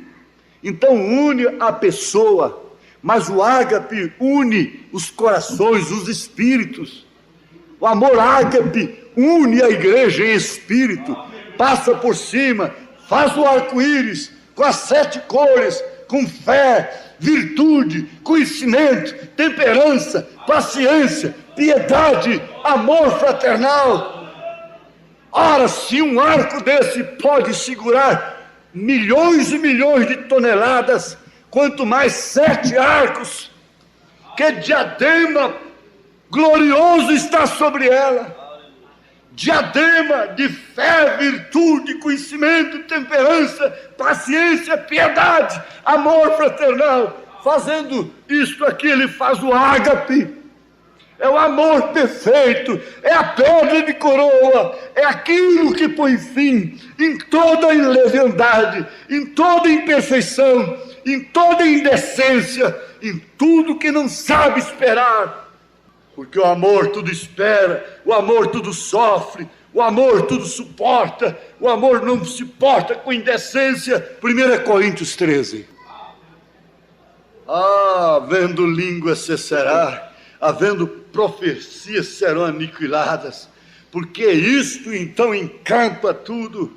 Então une a pessoa, mas o ágape une os corações, os espíritos. O amor ágape une a igreja em espírito, passa por cima, faz o arco-íris com as 7 cores, com fé, virtude, conhecimento, temperança, paciência, piedade, amor fraternal. Ora, se um arco desse pode segurar milhões e milhões de toneladas, quanto mais 7 arcos, que diadema glorioso está sobre ela. Diadema de fé, virtude, conhecimento, temperança, paciência, piedade, amor fraternal. Fazendo isto aqui, ele faz o ágape. É o amor perfeito, é a pedra de coroa, é aquilo que põe fim em toda leviandade, em toda imperfeição, em toda indecência, em tudo que não sabe esperar. Porque o amor tudo espera, o amor tudo sofre, o amor tudo suporta, o amor não se porta com indecência. 1 Coríntios 13. Havendo língua cessará, havendo profecias serão aniquiladas, porque isto então encampa tudo.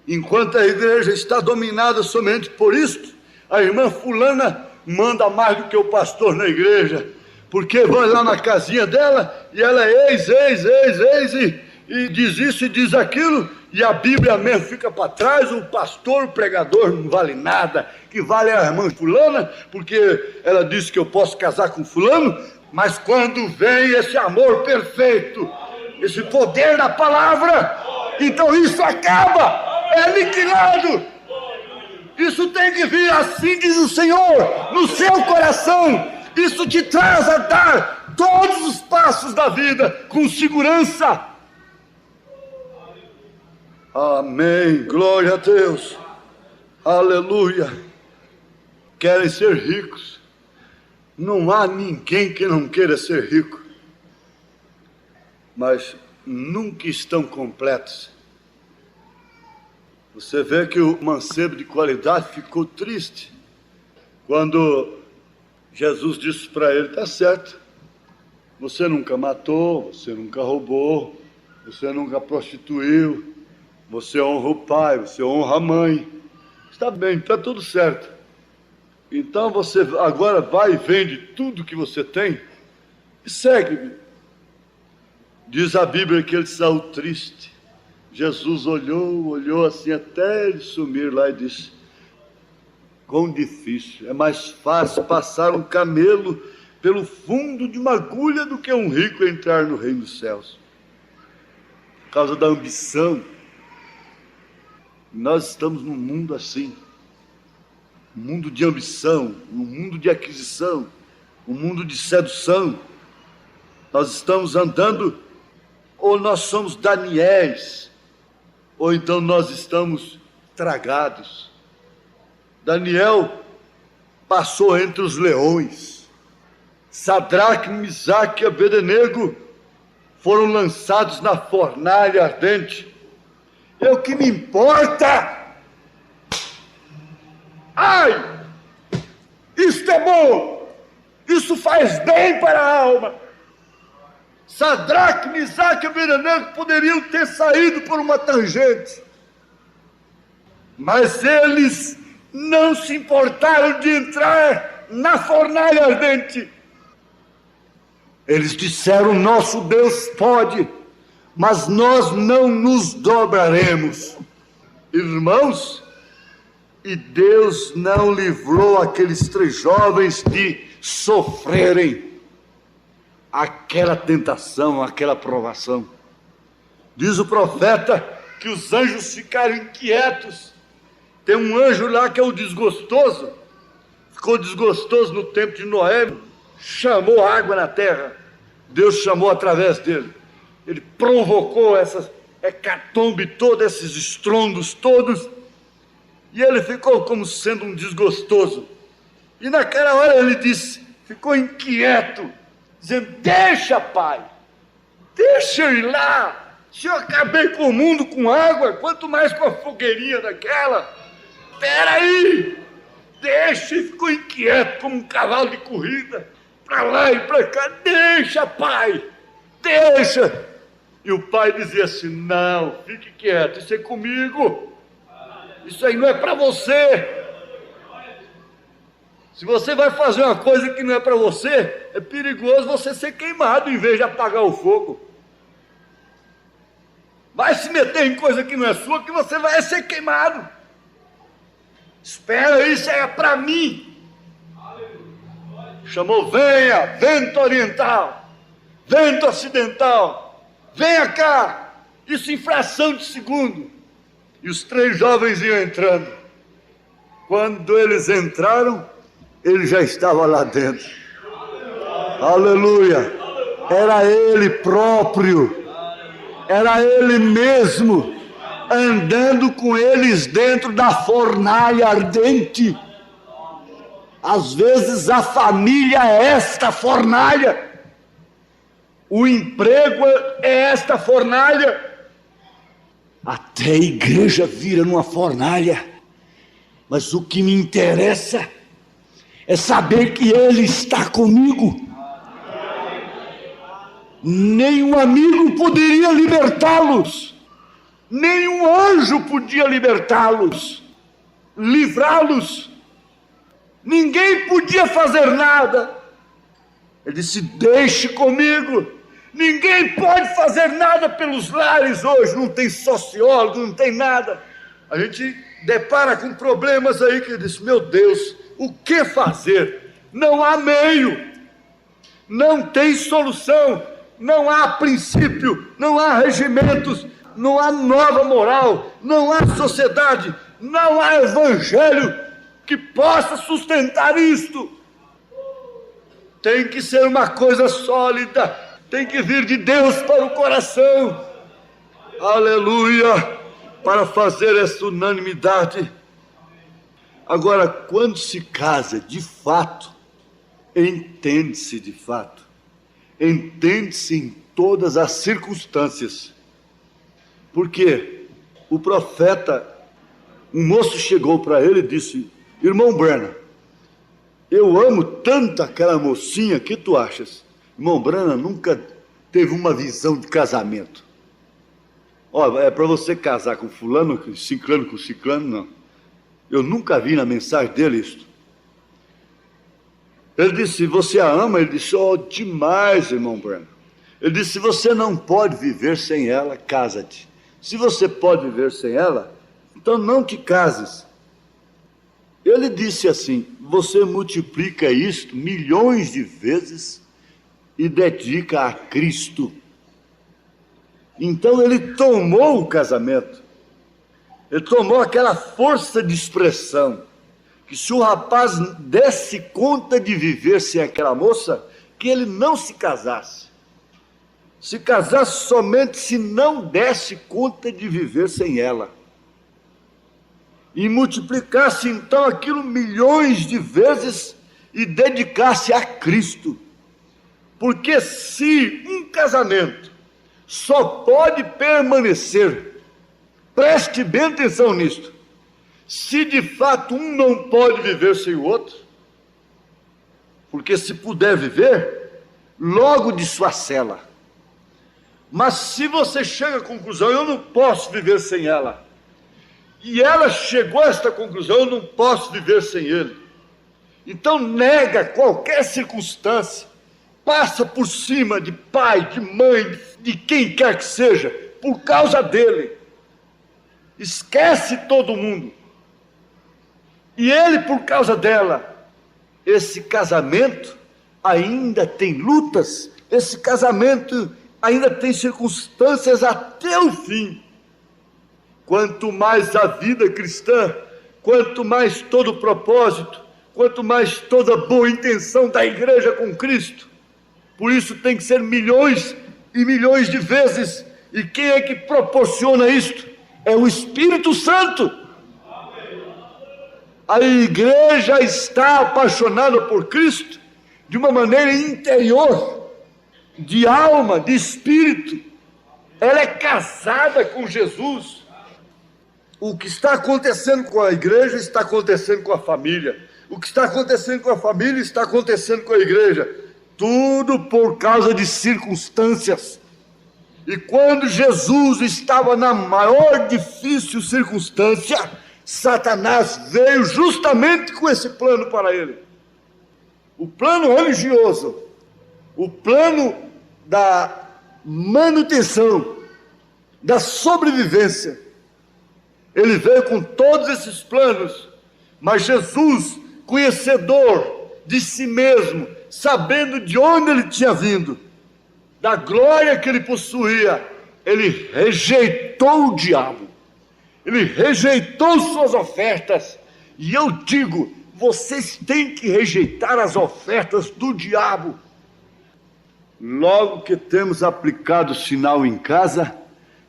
Enquanto a igreja está dominada somente por isto, a irmã fulana manda mais do que o pastor na igreja, porque vai lá na casinha dela e ela eis, e diz isso e diz aquilo, e a Bíblia mesmo fica para trás. O pastor, o pregador não vale nada. Que vale a irmã fulana, porque ela disse que eu posso casar com fulano. Mas quando vem esse amor perfeito, esse poder da palavra, então isso acaba, é aniquilado. Isso tem que vir, assim diz o Senhor, no seu coração. Isso te traz a dar todos os passos da vida com segurança. Amém, glória a Deus, aleluia. Querem ser ricos? Não há ninguém que não queira ser rico, mas nunca estão completos. Você vê que o mancebo de qualidade ficou triste quando Jesus disse para ele: tá certo, você nunca matou, você nunca roubou, você nunca prostituiu, você honra o pai, você honra a mãe, está bem, está tudo certo. Então você agora vai e vende tudo que você tem e segue-me. Diz a Bíblia que ele saiu triste. Jesus olhou assim até ele sumir lá e disse: quão difícil, é mais fácil passar um camelo pelo fundo de uma agulha do que um rico entrar no reino dos céus. Por causa da ambição. Nós estamos num mundo assim, um mundo de ambição, um mundo de aquisição, um mundo de sedução. Nós estamos andando, ou nós somos Daniéis, ou então nós estamos tragados. Daniel passou entre os leões. Sadraque, Misaque e Abednego foram lançados na fornalha ardente. É o que me importa. Ai, isto é bom, isso faz bem para a alma. Sadraque, Misaque e Abednego poderiam ter saído por uma tangente, mas eles não se importaram de entrar na fornalha ardente. Eles disseram: nosso Deus pode, mas nós não nos dobraremos. Irmãos, e Deus não livrou aqueles 3 jovens de sofrerem aquela tentação, aquela provação. Diz o profeta que os anjos ficaram inquietos. Tem um anjo lá que é o desgostoso, ficou desgostoso no tempo de Noé, chamou água na terra. Deus chamou através dele. Ele provocou essa hecatombe toda, esses estrondos todos, e ele ficou como sendo um desgostoso. E naquela hora ele disse, ficou inquieto, dizendo: deixa, pai, deixa eu ir lá. Se eu acabei com o mundo com água, quanto mais com a fogueirinha daquela. Espera aí, deixa. E ficou inquieto como um cavalo de corrida, para lá e para cá. Deixa, pai, deixa. E o pai dizia assim: não, fique quieto, isso é comigo, isso aí não é para você. Se você vai fazer uma coisa que não é para você, é perigoso você ser queimado em vez de apagar o fogo. Vai se meter em coisa que não é sua, que você vai ser queimado. Espera, isso é para mim. Chamou: venha, vento oriental, vento ocidental, venha cá. Isso em fração de segundo. E os 3 jovens iam entrando. Quando eles entraram, ele já estava lá dentro. Aleluia! Era ele próprio, era ele mesmo, andando com eles dentro da fornalha ardente. Às vezes a família é esta fornalha, o emprego é esta fornalha, até a igreja vira numa fornalha. Mas o que me interessa é saber que Ele está comigo. Nenhum amigo poderia libertá-los, nenhum anjo podia libertá-los, livrá-los, ninguém podia fazer nada. Ele disse: deixe comigo. Ninguém pode fazer nada pelos lares hoje, não tem sociólogo, não tem nada. A gente depara com problemas aí que diz: meu Deus, o que fazer? Não há meio, não tem solução, não há princípio, não há regimentos, não há nova moral, não há sociedade, não há evangelho que possa sustentar isto. Tem que ser uma coisa sólida, tem que vir de Deus para o coração. Aleluia! Para fazer essa unanimidade. Agora, quando se casa de fato, entende-se de fato, entende-se em todas as circunstâncias. Porque o profeta, um moço chegou para ele e disse: irmão Branham, eu amo tanto aquela mocinha, que tu achas? Irmão Branham nunca teve uma visão de casamento. Ó, é para você casar com fulano, com ciclano, não. Eu nunca vi na mensagem dele isso. Ele disse: você a ama? Ele disse: oh, demais, irmão Branham. Ele disse: se você não pode viver sem ela, casa-te. Se você pode viver sem ela, então não te cases. Ele disse assim: você multiplica isto milhões de vezes e dedica a Cristo. Então ele tomou o casamento, ele tomou aquela força de expressão, que se o rapaz desse conta de viver sem aquela moça, que ele não se casasse. Se casasse somente se não desse conta de viver sem ela. E multiplicasse então aquilo milhões de vezes e dedicasse a Cristo. Porque se um casamento só pode permanecer, preste bem atenção nisto, se de fato um não pode viver sem o outro, porque se puder viver, logo desfacela. Mas se você chega à conclusão: eu não posso viver sem ela, e ela chegou a esta conclusão: eu não posso viver sem ele, então nega qualquer circunstância, passa por cima de pai, de mãe, de quem quer que seja, por causa dele, esquece todo mundo, e ele por causa dela. Esse casamento ainda tem lutas, esse casamento ainda tem circunstâncias até o fim. Quanto mais a vida cristã, quanto mais todo o propósito, quanto mais toda a boa intenção da igreja com Cristo. Por isso tem que ser milhões e milhões de vezes. E quem é que proporciona isto? É o Espírito Santo. A igreja está apaixonada por Cristo de uma maneira interior, de alma, de espírito. Ela é casada com Jesus. O que está acontecendo com a igreja está acontecendo com a família. O que está acontecendo com a família está acontecendo com a igreja. Tudo por causa de circunstâncias. E quando Jesus estava na maior difícil circunstância, Satanás veio justamente com esse plano para ele. O plano religioso, o plano da manutenção, da sobrevivência. Ele veio com todos esses planos, mas Jesus, conhecedor de si mesmo, sabendo de onde ele tinha vindo, da glória que ele possuía, ele rejeitou o diabo, ele rejeitou suas ofertas. E eu digo, vocês têm que rejeitar as ofertas do diabo. Logo que temos aplicado o sinal em casa,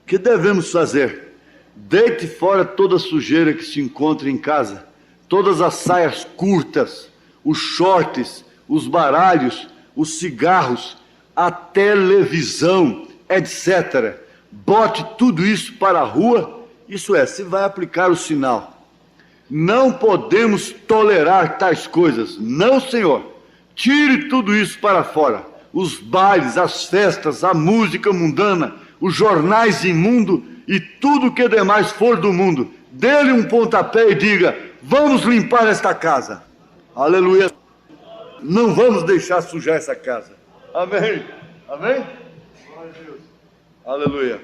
o que devemos fazer? Deite fora toda a sujeira que se encontra em casa, todas as saias curtas, os shorts, os baralhos, os cigarros, a televisão, etc. Bote tudo isso para a rua, isso é, se vai aplicar o sinal. Não podemos tolerar tais coisas, não, Senhor. Tire tudo isso para fora. Os bailes, as festas, a música mundana, os jornais imundos e tudo que demais for do mundo. Dê-lhe um pontapé e diga: vamos limpar esta casa. Aleluia. Não vamos deixar sujar essa casa. Amém. Amém? Glória a Deus. Aleluia.